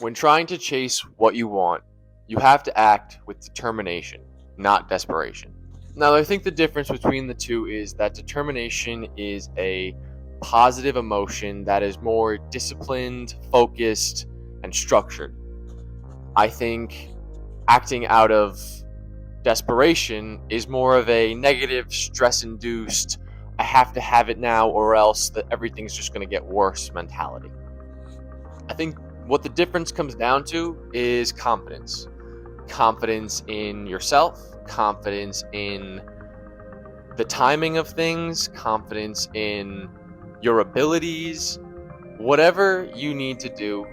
When trying to chase what you want, you have to act with determination, not desperation. Now, I think the difference between the two is that determination is a positive emotion that is more disciplined, focused, and structured. I think acting out of desperation is more of a negative, stress induced, I have to have it now or else that everything's just going to get worse mentality. I think what the difference comes down to is confidence. Confidence in yourself, confidence in the timing of things, confidence in your abilities. Whatever you need to do,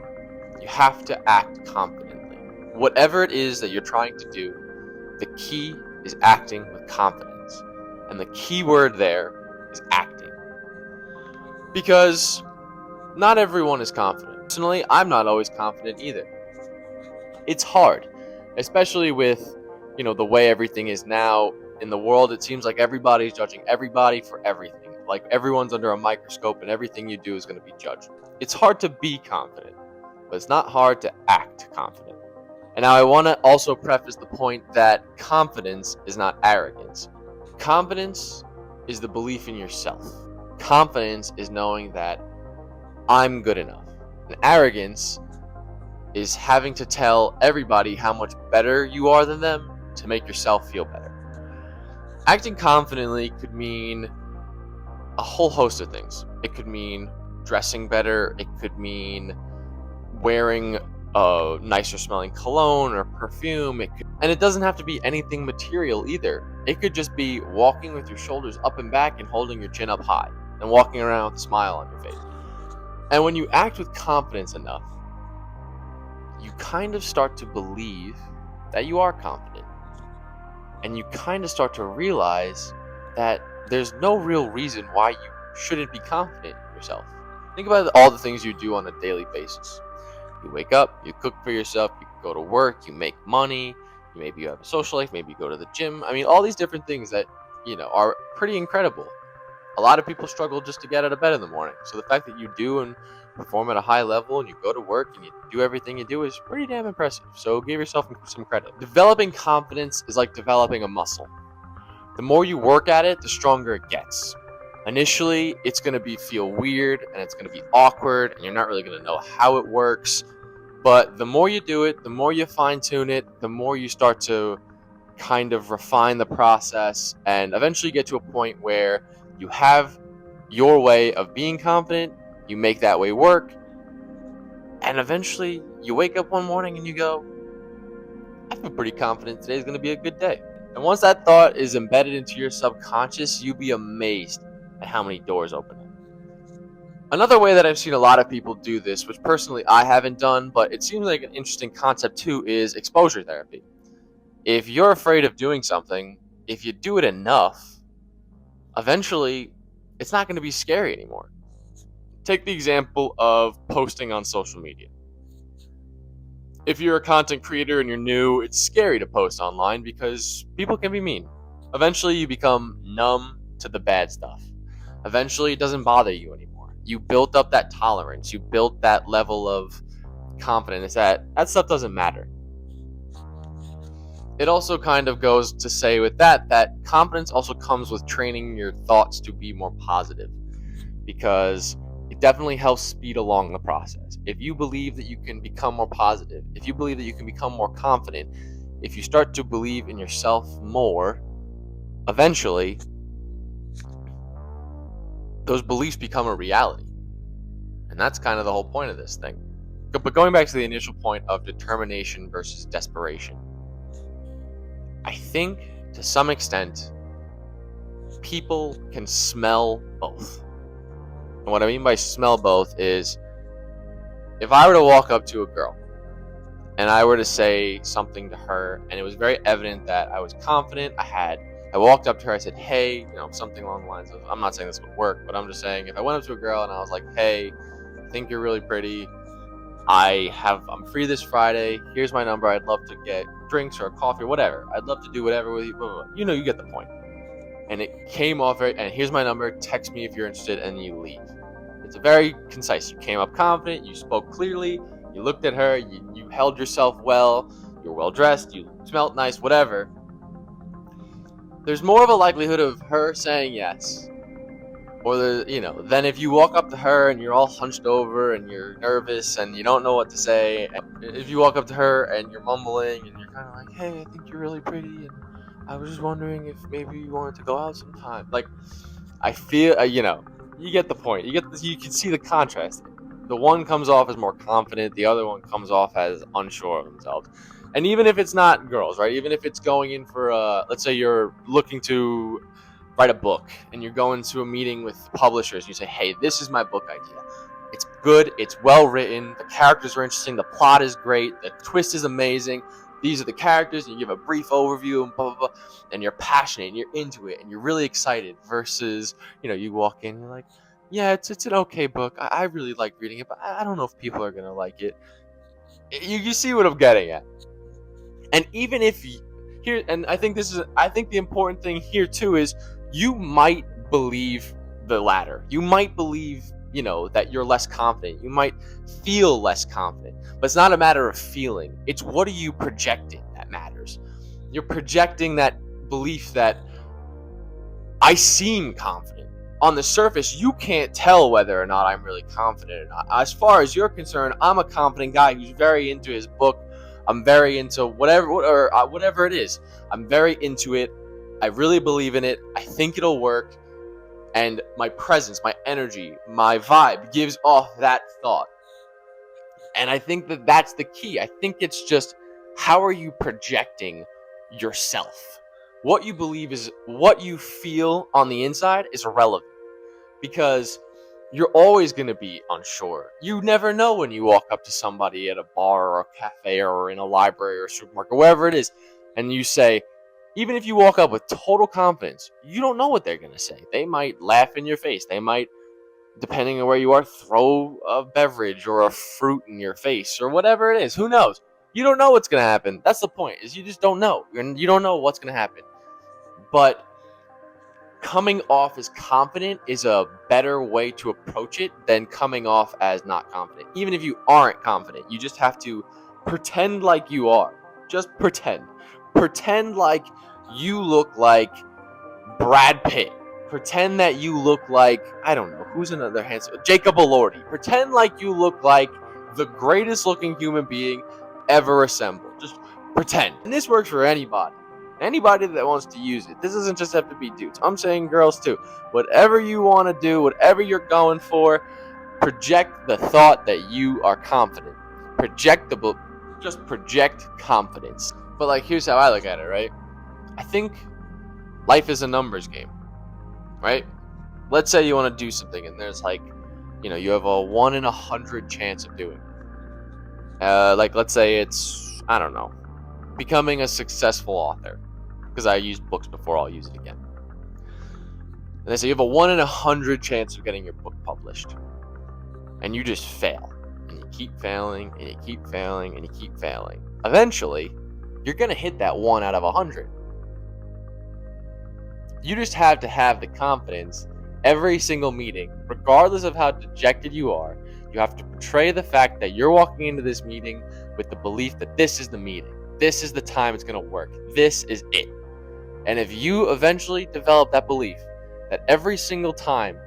you have to act confidently. Whatever it is that you're trying to do, the key is acting with confidence. And the key word there is acting. Because not everyone is confident. Personally, I'm not always confident either. It's hard, especially with, the way everything is now in the world. It seems like everybody's judging everybody for everything. Like everyone's under a microscope and everything you do is going to be judged. It's hard to be confident, but it's not hard to act confident. And now I want to also preface the point that confidence is not arrogance. Confidence is the belief in yourself. Confidence is knowing that I'm good enough. And arrogance is having to tell everybody how much better you are than them to make yourself feel better. Acting confidently could mean a whole host of things. It could mean dressing better. It could mean wearing a nicer smelling cologne or perfume. And it doesn't have to be anything material either. It could just be walking with your shoulders up and back and holding your chin up high and walking around with a smile on your face. And when you act with confidence enough, you kind of start to believe that you are confident. And you kind of start to realize that there's no real reason why you shouldn't be confident in yourself. Think about all the things you do on a daily basis. You wake up, you cook for yourself, you go to work, you make money, maybe you have a social life, maybe you go to the gym. I mean, all these different things that, are pretty incredible. A lot of people struggle just to get out of bed in the morning. So the fact that you do and perform at a high level and you go to work and you do everything you do is pretty damn impressive. So give yourself some credit. Developing confidence is like developing a muscle. The more you work at it, the stronger it gets. Initially, it's going to feel weird and it's going to be awkward and you're not really going to know how it works. But the more you do it, the more you fine tune it, the more you start to kind of refine the process and eventually get to a point where you have your way of being confident, you make that way work, and eventually you wake up one morning and you go, I feel pretty confident today's going to be a good day. And once that thought is embedded into your subconscious, you'll be amazed at how many doors open up. Another way that I've seen a lot of people do this, which personally I haven't done, but it seems like an interesting concept too, is exposure therapy. If you're afraid of doing something, if you do it enough, eventually it's not going to be scary anymore. Take the example of posting on social media. If you're a content creator and you're new, it's scary to post online because people can be mean. Eventually you become numb to the bad stuff. Eventually it doesn't bother you anymore. You built up that tolerance. You built that level of confidence that stuff doesn't matter. It also kind of goes to say with that confidence also comes with training your thoughts to be more positive, because it definitely helps speed along the process. If you believe that you can become more positive, if you believe that you can become more confident, if you start to believe in yourself more, eventually those beliefs become a reality. And that's kind of the whole point of this thing. But going back to the initial point of determination versus desperation, I think to some extent people can smell both. And what I mean by smell both is, if I were to walk up to a girl and I were to say something to her and it was very evident that I was confident, I walked up to her, I said, hey, something along the lines of, I'm not saying this would work, but I'm just saying, if I went up to a girl and I was like, hey, I think you're really pretty, I'm free this Friday, here's my number, I'd love to get drinks or a coffee or whatever, I'd love to do whatever with you, blah, blah, blah. You get the point. And it came off very, and here's my number, text me if you're interested, and you leave. It's very concise. You came up confident, you spoke clearly, You looked at her, you held yourself well, you're well dressed, you smelt nice, whatever. There's more of a likelihood of her saying yes, or than if you walk up to her and you're all hunched over and you're nervous and you don't know what to say. If you walk up to her and you're mumbling and you're kind of like, "Hey, I think you're really pretty, and I was just wondering if maybe you wanted to go out sometime." Like, I feel, you get the point. You can see the contrast. The one comes off as more confident, the other one comes off as unsure of themselves. And even if it's not girls, right? Even if it's going in for let's say you're looking to write a book and you're going to a meeting with publishers and you say, "Hey, this is my book idea. It's good, it's well written, the characters are interesting, the plot is great, the twist is amazing. These are the characters," and you give a brief overview and blah blah blah, and you're passionate and you're into it and you're really excited versus, you walk in and you're like, "Yeah, it's an okay book. I really like reading it, but I don't know if people are gonna like it." You see what I'm getting at. And even if here, and I think the important thing here too is you might believe the latter. You might believe, that you're less confident. You might feel less confident. But it's not a matter of feeling. It's what are you projecting that matters. You're projecting that belief that I seem confident. On the surface, you can't tell whether or not I'm really confident or not. As far as you're concerned, I'm a confident guy who's very into his book. I'm very into whatever it is. I'm very into it. I really believe in it. I think it'll work. And my presence, my energy, my vibe gives off that thought. And I think that that's the key. I think it's just, how are you projecting yourself? What you believe is what you feel on the inside is irrelevant, because you're always going to be unsure. You never know when you walk up to somebody at a bar or a cafe or in a library or a supermarket, wherever it is, and you say, even if you walk up with total confidence, you don't know what they're going to say. They might laugh in your face. They might, depending on where you are, throw a beverage or a fruit in your face or whatever it is. Who knows? You don't know what's going to happen. That's the point, is you just don't know. You don't know what's going to happen. But coming off as confident is a better way to approach it than coming off as not confident. Even if you aren't confident, you just have to pretend like you are. Just pretend. Pretend like you look like Brad Pitt. Pretend that you look like, I don't know, who's another handsome, Jacob Elordi. Pretend like you look like the greatest looking human being ever assembled. Just pretend. And this works for anybody. Anybody that wants to use it. This doesn't just have to be dudes. I'm saying girls too. Whatever you want to do, whatever you're going for, project the thought that you are confident. Just project confidence. But like, here's how I look at it, right? I think life is a numbers game, right? Let's say you want to do something and there's like, you have a 1 in 100 chance of doing it. Like, let's say it's, I don't know, becoming a successful author. Because I used books before, I'll use it again. And they say you have a 1 in 100 chance of getting your book published. And you just fail. And you keep failing, and you keep failing, and you keep failing. Eventually, you're going to hit that 1 out of 100. You just have to have the confidence every single meeting, regardless of how dejected you are. You have to portray the fact that you're walking into this meeting with the belief that this is the meeting. This is the time it's going to work. This is it. And if you eventually develop that belief, that every single time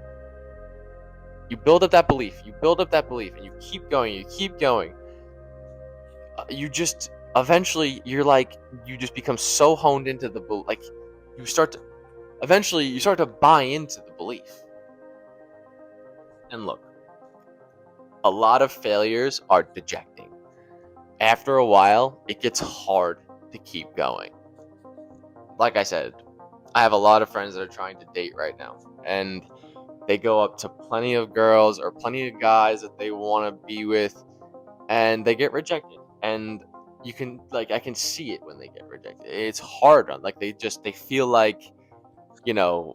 you build up that belief, and you keep going, you just, eventually, you just become so honed into the belief, like, you start to buy into the belief. And look, a lot of failures are dejecting. After a while, it gets hard to keep going. Like I said, I have a lot of friends that are trying to date right now, and they go up to plenty of girls or plenty of guys that they want to be with, and they get rejected. And I can see it when they get rejected. It's hard. Like, they feel like, oh,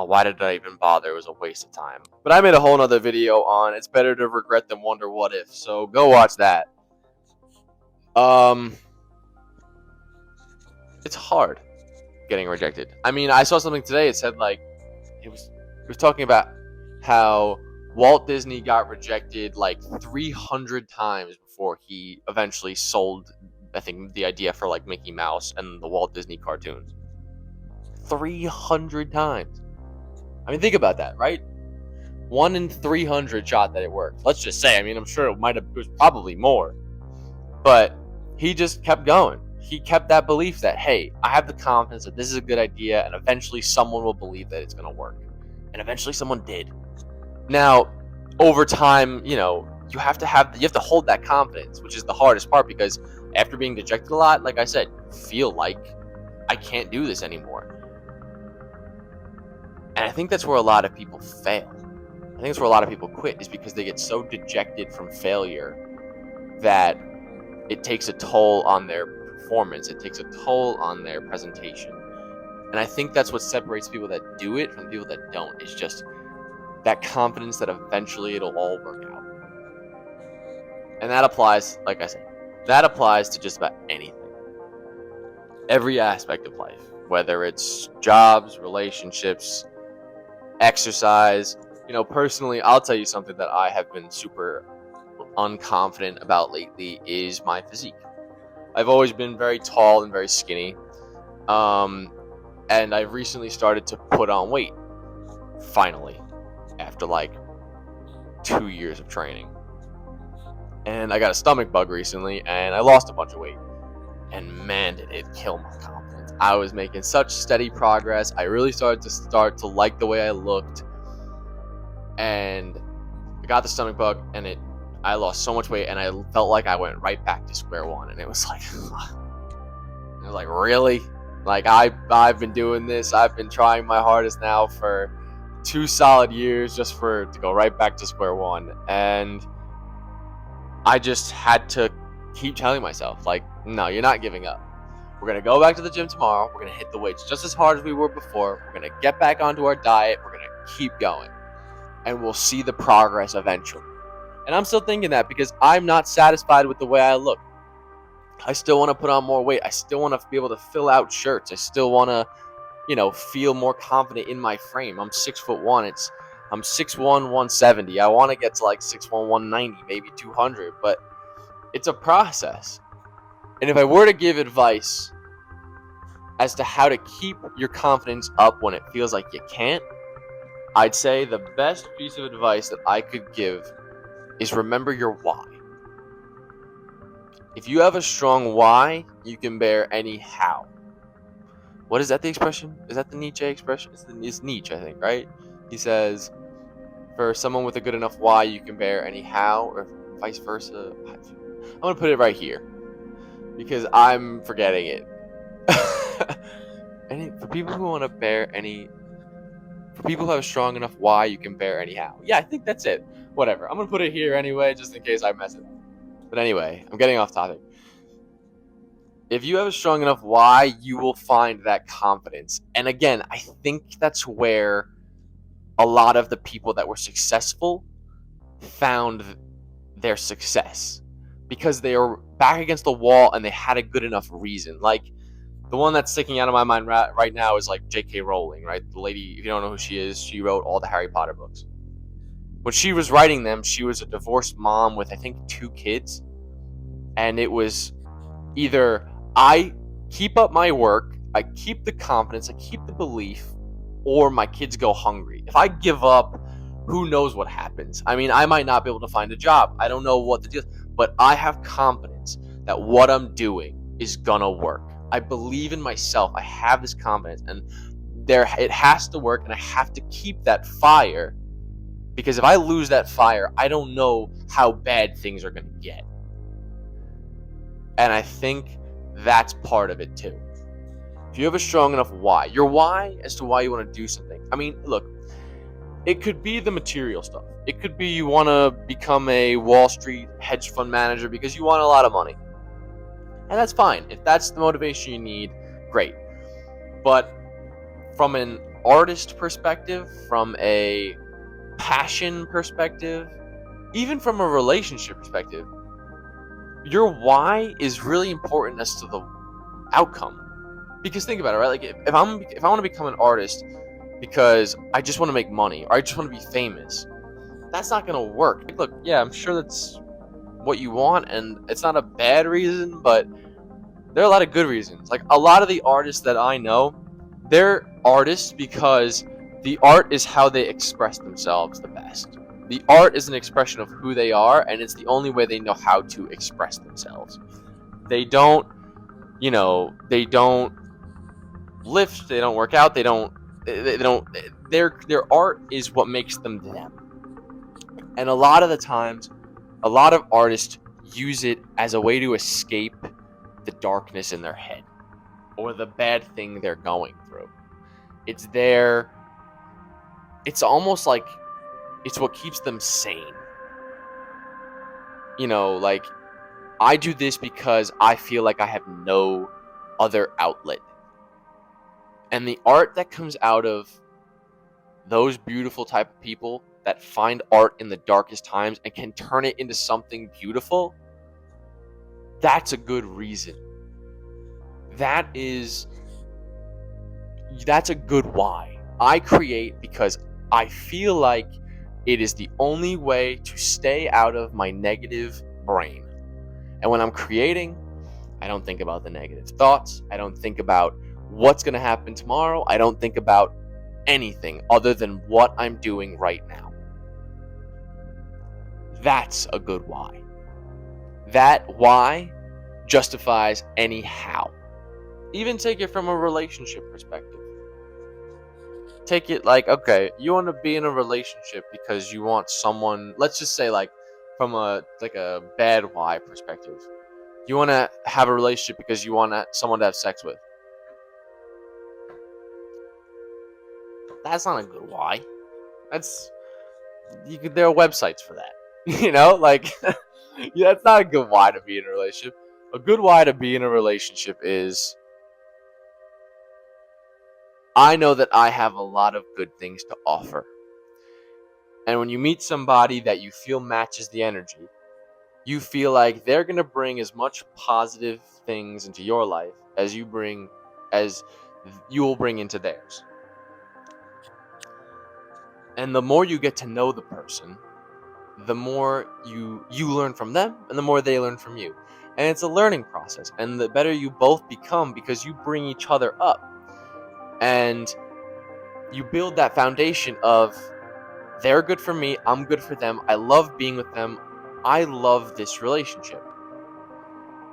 why did I even bother? It was a waste of time. But I made a whole nother video on it's better to regret than wonder what if. So go watch that. It's hard getting rejected. I mean, I saw something today. It said, like, it was talking about how Walt Disney got rejected like 300 times before before he eventually sold, I think, the idea for like Mickey Mouse and the Walt Disney cartoons. 300 times. I mean, think about that, right? 1 in 300 shot that it worked. Let's just say, I mean, I'm sure it was probably more. But he just kept going. He kept that belief that, hey, I have the confidence that this is a good idea, and eventually someone will believe that it's going to work. And eventually someone did. Now, over time, you have to hold that confidence, which is the hardest part, because after being dejected a lot, like I said, feel like I can't do this anymore. And I think that's where a lot of people fail. I think that's where a lot of people quit, is because they get so dejected from failure that it takes a toll on their performance. It takes a toll on their presentation. And I think that's what separates people that do it from people that don't, is just that confidence that eventually it'll all work out. And that applies, like I said, that applies to just about anything. Every aspect of life, whether it's jobs, relationships, exercise. Personally, I'll tell you something that I have been super unconfident about lately is my physique. I've always been very tall and very skinny. And I've recently started to put on weight. Finally. After like 2 years of training. And I got a stomach bug recently, and I lost a bunch of weight. And man, did it kill my confidence. I was making such steady progress. I really started to like the way I looked. And I got the stomach bug, and I lost so much weight, and I felt like I went right back to square one. And it was like, really? Like, I've been doing this. I've been trying my hardest now for 2 solid years just to go right back to square one. And I just had to keep telling myself, like, no, you're not giving up. We're going to go back to the gym tomorrow. We're going to hit the weights just as hard as we were before. We're going to get back onto our diet. We're going to keep going. And we'll see the progress eventually. And I'm still thinking that, because I'm not satisfied with the way I look. I still want to put on more weight. I still want to be able to fill out shirts. I still want to, feel more confident in my frame. I'm 6'1". I'm 6'1", 170. I want to get to like 6'1", 190, maybe 200. But it's a process. And if I were to give advice as to how to keep your confidence up when it feels like you can't, I'd say the best piece of advice that I could give is remember your why. If you have a strong why, you can bear any how. What is that, the expression? Is that the Nietzsche expression? It's Nietzsche, I think, right? He says, for someone with a good enough why, you can bear any how, or vice versa. I'm going to put it right here, because I'm forgetting it. For people who want to bear any... For people who have a strong enough why, you can bear any how. Yeah, I think that's it. Whatever. I'm going to put it here anyway, just in case I mess it up. But anyway, I'm getting off topic. If you have a strong enough why, you will find that confidence. And again, I think that's where a lot of the people that were successful found their success. Because they were back against the wall and they had a good enough reason. Like, the one that's sticking out of my mind right now is like J.K. Rowling, right? The lady, if you don't know who she is, she wrote all the Harry Potter books. When she was writing them, she was a divorced mom with, I think, 2 kids. And it was either I keep up my work, I keep the confidence, I keep the belief, or my kids go hungry. If I give up, who knows what happens? I mean, I might not be able to find a job. I don't know what to do. But I have confidence that what I'm doing is gonna work. I believe in myself. I have this confidence. And it has to work, and I have to keep that fire. Because if I lose that fire, I don't know how bad things are going to get. And I think that's part of it too. If you have a strong enough why, your why as to why you want to do something. I mean, look, it could be the material stuff. It could be you want to become a Wall Street hedge fund manager because you want a lot of money. And that's fine. If that's the motivation you need, great. But from an artist perspective, from a passion perspective, even from a relationship perspective, your why is really important as to the outcome. Because think about it, right? Like if I want to become an artist because I just want to make money or I just want to be famous, that's not going to work. Like, look, yeah, I'm sure that's what you want, and it's not a bad reason, but there are a lot of good reasons. Like, a lot of the artists that I know, they're artists because the art is how they express themselves the best. The art is an expression of who they are, and it's the only way they know how to express themselves. They don't, they don't lift, they don't work out, they don't, their art is what makes them them. And a lot of the times, a lot of artists use it as a way to escape the darkness in their head or the bad thing they're going through. It's there. It's almost like it's what keeps them sane. Like, I do this because I feel like I have no other outlet. And the art that comes out of those beautiful type of people that find art in the darkest times and can turn it into something beautiful, that's a good reason. That's a good why. I create because I feel like it is the only way to stay out of my negative brain. And when I'm creating, I don't think about the negative thoughts. I don't think about what's going to happen tomorrow. I don't think about anything other than what I'm doing right now. That's a good why. That why justifies any how. Even take it from a relationship perspective. Take it like, okay, you want to be in a relationship because you want someone, let's just say, like, from a bad why perspective. You want to have a relationship because you want someone to have sex with. That's not a good why. There are websites for that. Yeah, that's not a good why to be in a relationship. A good why to be in a relationship is, I know that I have a lot of good things to offer. And when you meet somebody that you feel matches the energy, you feel like they're going to bring as much positive things into your life as you will bring into theirs. And the more you get to know the person, the more you learn from them, and the more they learn from you. And it's a learning process. And the better you both become because you bring each other up. And you build that foundation of, they're good for me, I'm good for them, I love being with them, I love this relationship.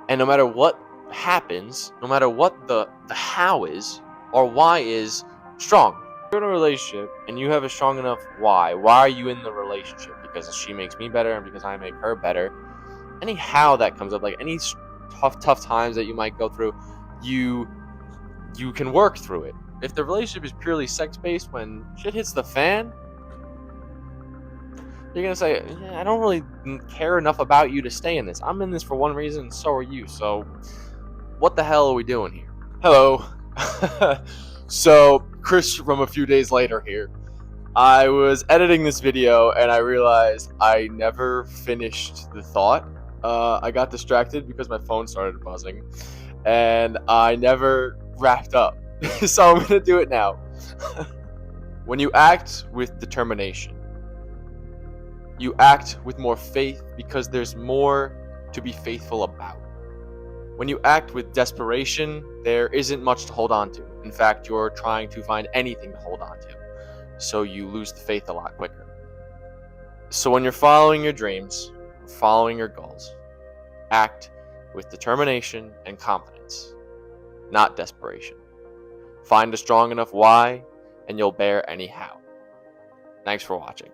And no matter what happens, no matter what the how is or why is strong. If you're in a relationship and you have a strong enough why are you in the relationship? Because she makes me better and because I make her better. Any how that comes up, like any tough times that you might go through, you can work through it. If the relationship is purely sex-based, when shit hits the fan, you're going to say, yeah, I don't really care enough about you to stay in this. I'm in this for one reason, and so are you. So what the hell are we doing here? Hello. So, Chris from a few days later here. I was editing this video and I realized I never finished the thought. I got distracted because my phone started buzzing and I never wrapped up. So I'm going to do it now. When you act with determination, you act with more faith because there's more to be faithful about. When you act with desperation, there isn't much to hold on to. In fact, you're trying to find anything to hold on to. So you lose the faith a lot quicker. So when you're following your dreams, following your goals, act with determination and confidence, not desperation. Find a strong enough why, and you'll bear any how. Thanks for watching.